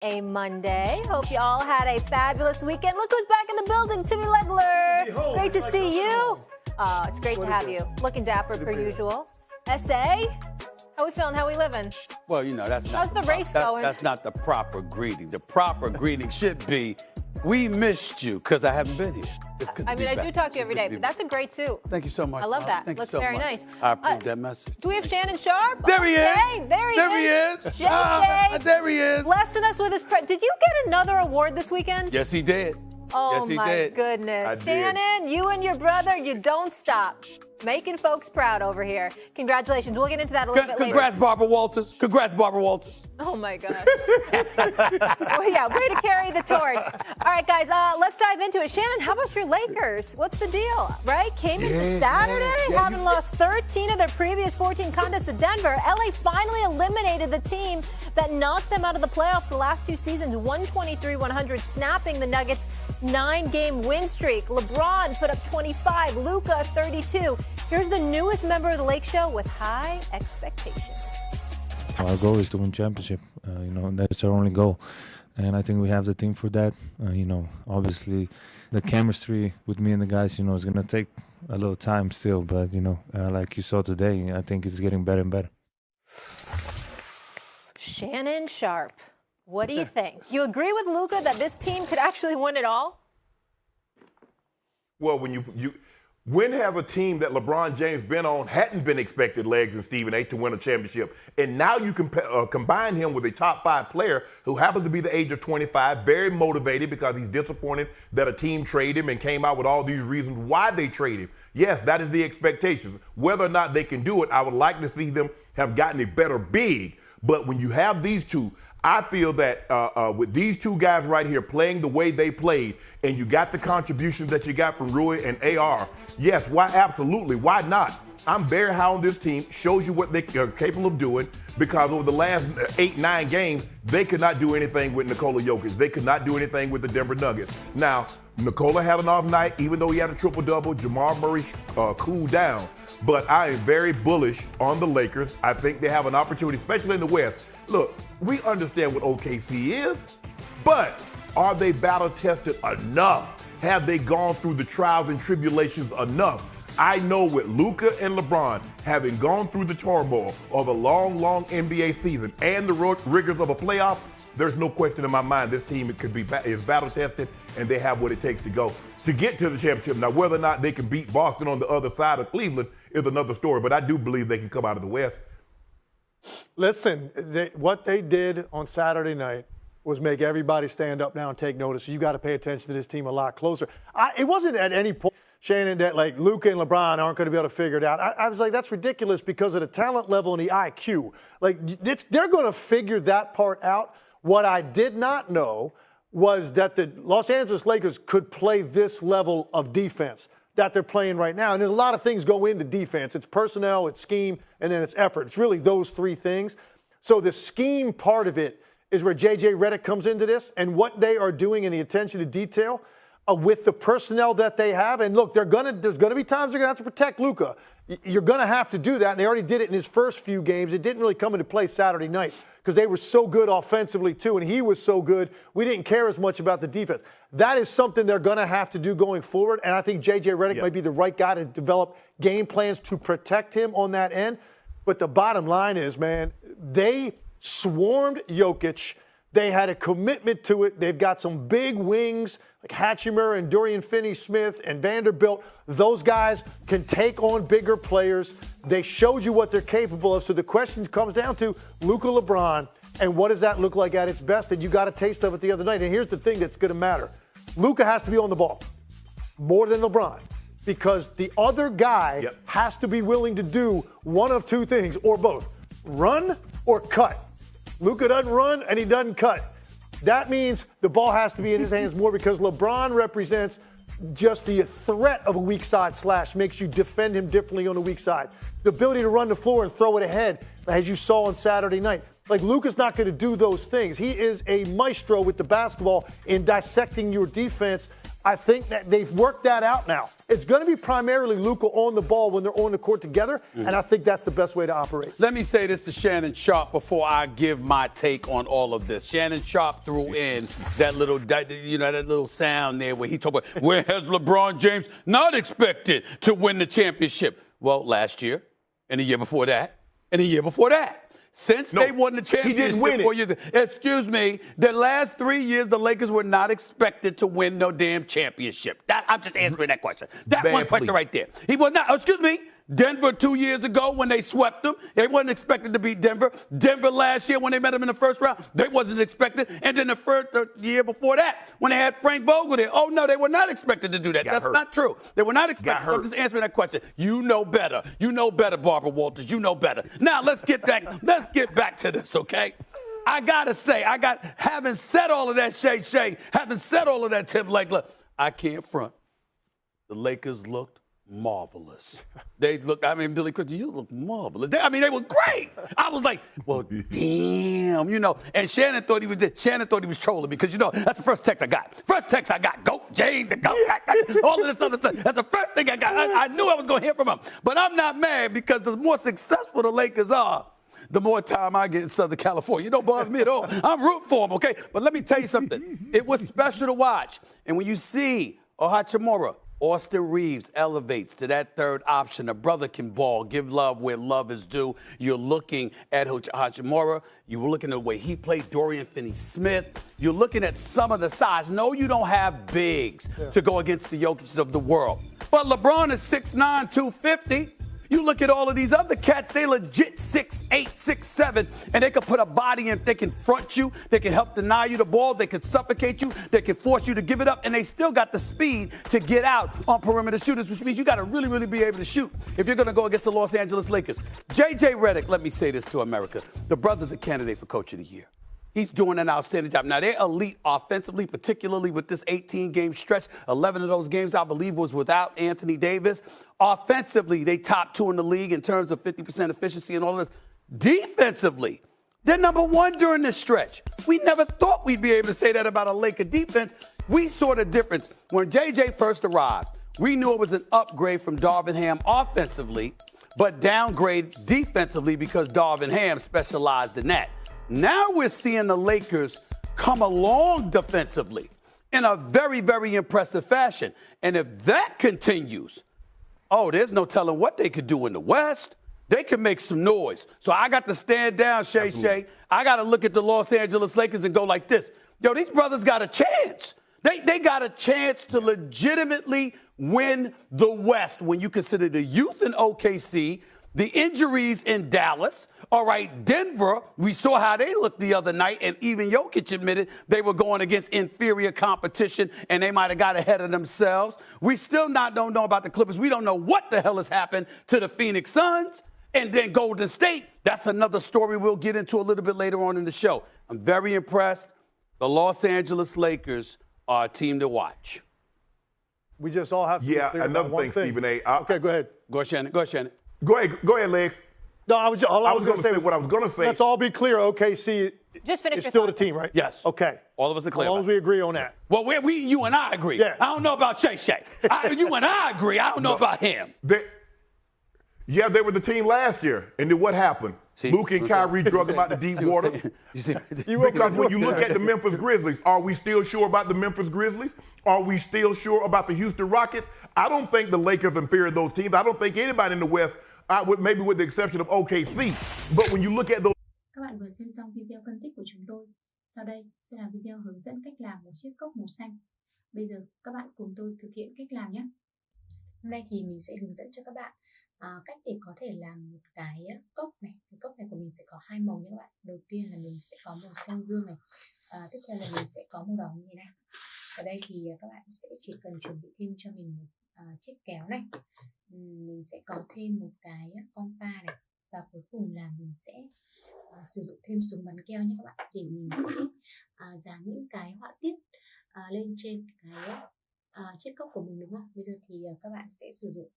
a Monday. Hope you all had a fabulous weekend. Look who's back in the building, Timmy Legler. Great to see you. It's great to have you. Looking dapper per usual. SA, how we feeling? How we living? Well, you know, that's not. How's the race going? That's not the proper greeting. The proper greeting should be, we missed you, because I haven't been here. I mean, I do talk to you every day, but that's a great suit. Thank you so much. I love that. Thank Looks you so very much. nice. I approve that message. Do we have Shannon Sharpe? There he is. There he is. JJ. There he is. Blessing us with his Did you get another award this weekend? Yes, he did. Oh, yes, he my did. goodness. I did. Shannon, you and your brother, you don't stop. Making folks proud over here. Congratulations. We'll get into that a little bit later. Congrats, Barbara Walters. Congrats, Barbara Walters. Oh, my gosh. Well, yeah, way to carry the torch. All right, guys, let's dive into it. Shannon, how about your Lakers? What's the deal, right? Came into Saturday, having lost 13 of their previous 14 contests to Denver. LA finally eliminated the team that knocked them out of the playoffs the last two seasons, 123-100, snapping the Nuggets' 9-game win streak. LeBron put up 25, Luka 32. Here's the newest member of the Lake Show with high expectations. Our goal is to win championship. That's our only goal. And I think we have the team for that. Obviously the chemistry with me and the guys, is going to take a little time still. But, like you saw today, I think it's getting better and better. Shannon Sharpe, what do you think? You agree with Luka that this team could actually win it all? Well, when have a team that LeBron James been on hadn't been expected, Legs and Stephen A, to win a championship? And now you can combine him with a top 5 player who happens to be the age of 25, very motivated because he's disappointed that a team traded him and came out with all these reasons why they traded him. Yes, that is the expectations. Whether or not they can do it, I would like to see them have gotten a better big. But when you have these two, I feel that with these two guys right here playing the way they played, and you got the contributions that you got from Rui and AR, yes, why? Absolutely, why not? I'm very high on this team. Shows you what they are capable of doing, because over the last 8-9 games, they could not do anything with Nikola Jokic. They could not do anything with the Denver Nuggets. Now, Nikola had an off night, even though he had a triple-double. Jamal Murray cooled down. But I am very bullish on the Lakers. I think they have an opportunity, especially in the West. Look, we understand what OKC is, but are they battle-tested enough? Have they gone through the trials and tribulations enough? I know with Luka and LeBron having gone through the turmoil of a long, long NBA season and the rigors of a playoff, there's no question in my mind this team is battle-tested, and they have what it takes to get to the championship. Now, whether or not they can beat Boston on the other side of Cleveland is another story, but I do believe they can come out of the West. Listen, what they did on Saturday night was make everybody stand up now and take notice. You got to pay attention to this team a lot closer. It wasn't at any point, Shannon, that like Luka and LeBron aren't going to be able to figure it out. I was like, that's ridiculous because of the talent level and the IQ. Like, they're going to figure that part out. What I did not know was that the Los Angeles Lakers could play this level of defense that they're playing right now. And there's a lot of things go into defense. It's personnel, it's scheme, and then it's effort. It's really those three things. So the scheme part of it is where Redick comes into this, and what they are doing in the attention to detail with the personnel that they have. And look, there's going to be times they're going to have to protect Luka. You're going to have to do that, and they already did it in his first few games. It didn't really come into play Saturday night because they were so good offensively too, and he was so good, we didn't care as much about the defense. That is something they're going to have to do going forward, and I think Redick might be the right guy to develop game plans to protect him on that end. But the bottom line is, man, they swarmed Jokic. They had a commitment to it. They've got some big wings like Hatchimer and Dorian Finney-Smith and Vanderbilt. Those guys can take on bigger players. They showed you what they're capable of. So the question comes down to Luka, LeBron, and what does that look like at its best? And you got a taste of it the other night. And here's the thing that's going to matter. Luka has to be on the ball more than LeBron because the other guy has to be willing to do one of two things or both, run or cut. Luka doesn't run and he doesn't cut. That means the ball has to be in his hands more because LeBron represents just the threat of a weak side slash, makes you defend him differently on the weak side. The ability to run the floor and throw it ahead, as you saw on Saturday night. Like, Luka's not going to do those things. He is a maestro with the basketball in dissecting your defense. I think that they've worked that out now. It's going to be primarily Luka on the ball when they're on the court together, and I think that's the best way to operate. Let me say this to Shannon Sharpe before I give my take on all of this. Shannon Sharpe threw in that little sound there where he talked about where has LeBron James not expected to win the championship? Well, last year, and the year before that, and the year before that. Since they won the championship, he didn't win it. 4 years. Excuse me, the last 3 years, the Lakers were not expected to win no damn championship. I'm just answering that question. That Bad one question plea. right there. He was not. Excuse me. Denver 2 years ago when they swept them, they wasn't expected to beat Denver. Denver last year when they met them in the first round, they wasn't expected. And then the year before that when they had Frank Vogel there, oh no, they were not expected to do that. That's not true. They were not expected. So I'm just answering that question. You know better. You know better, Barbara Walters. You know better. Now let's get back. Let's get back to this, okay? I gotta say, having said all of that, Shay, having said all of that, Tim Lakeler, I can't front. The Lakers looked marvelous. They looked, Billy Crystal, you look marvelous. They were great. I was like, well, damn, And Shannon thought he was trolling me because, that's the first text I got. Go, James, go, all of this other stuff. That's the first thing I got. I knew I was going to hear from him. But I'm not mad because the more successful the Lakers are, the more time I get in Southern California. You don't bother me at all. I'm rooting for them, okay? But let me tell you something. It was special to watch. And when you see Hachimura, Austin Reeves elevates to that third option. A brother can ball, give love where love is due. You're looking at Hachimura. You were looking at the way he played Dorian Finney-Smith. You're looking at some of the size. No, you don't have bigs to go against the Jokic's of the world. But LeBron is 6'9", 250. You look at all of these other cats, they legit 6'8", 6'7", and they can put a body in. They can front you. They can help deny you the ball. They can suffocate you. They can force you to give it up, and they still got the speed to get out on perimeter shooters, which means you got to really, really be able to shoot if you're going to go against the Los Angeles Lakers. J.J. Redick, let me say this to America. The brother's a candidate for Coach of the Year. He's doing an outstanding job. Now, they're elite offensively, particularly with this 18-game stretch. 11 of those games, I believe, was without Anthony Davis. Offensively, they top 2 in the league in terms of 50% efficiency and all of this. Defensively, they're number 1 during this stretch. We never thought we'd be able to say that about a Laker defense. We saw the difference. When J.J. first arrived, we knew it was an upgrade from Darvin Ham offensively, but downgrade defensively because Darvin Ham specialized in that. Now we're seeing the Lakers come along defensively in a very, very impressive fashion. And if that continues, there's no telling what they could do in the West. They can make some noise. So I got to stand down, Shay. I got to look at the Los Angeles Lakers and go like this. Yo, these brothers got a chance. They got a chance to legitimately win the West when you consider the youth in OKC, the injuries in Dallas. All right, Denver, we saw how they looked the other night, and even Jokic admitted they were going against inferior competition, and they might have got ahead of themselves. We still don't know about the Clippers. We don't know what the hell has happened to the Phoenix Suns. And then Golden State, that's another story we'll get into a little bit later on in the show. I'm very impressed. The Los Angeles Lakers are a team to watch. We just all have to be clear another about one thing, thing. Stephen A. Okay, go ahead. Go Shannon. Go ahead, Legs. No, I was going to say what I was going to say. Let's all be clear. OKC Just finish is your still thought. the team, right? Yes. Okay. All of us are clear. As long as we agree on that. Well, you and I agree. Yeah. I don't know about Shay. You and I agree. I don't know about him. They were the team last year. And then what happened? Luka and Kyrie drug them out to deep water. Because when you look at the Memphis Grizzlies, are we still sure about the Memphis Grizzlies? Are we still sure about the Houston Rockets? I don't think the Lakers are inferior to those teams. I don't think anybody in the West, maybe with the exception of OKC. But when you look at those... Các bạn vừa xem xong video phân tích của chúng tôi. Sau đây sẽ là video hướng dẫn cách làm một chiếc cốc màu xanh. Bây giờ các bạn cùng tôi thực hiện cách làm nhé. Hôm nay thì mình sẽ hướng dẫn cho các bạn cách để có thể làm một cái cốc này. Cái cốc này của mình sẽ có 2 màu nha các bạn. Đầu tiên là mình sẽ có màu xanh dương này. Tiếp theo là mình sẽ có màu đỏ như thế này. Ở đây thì các bạn sẽ chỉ cần chuẩn bị thêm cho mình một chiếc kéo này. Mình sẽ có thêm một cái con pha này. Và cuối cùng là mình sẽ sử dụng thêm súng bắn keo nhé các bạn. Để mình sẽ dán những cái họa tiết lên trên cái chiếc cốc của mình, đúng không? Bây giờ thì các bạn sẽ sử dụng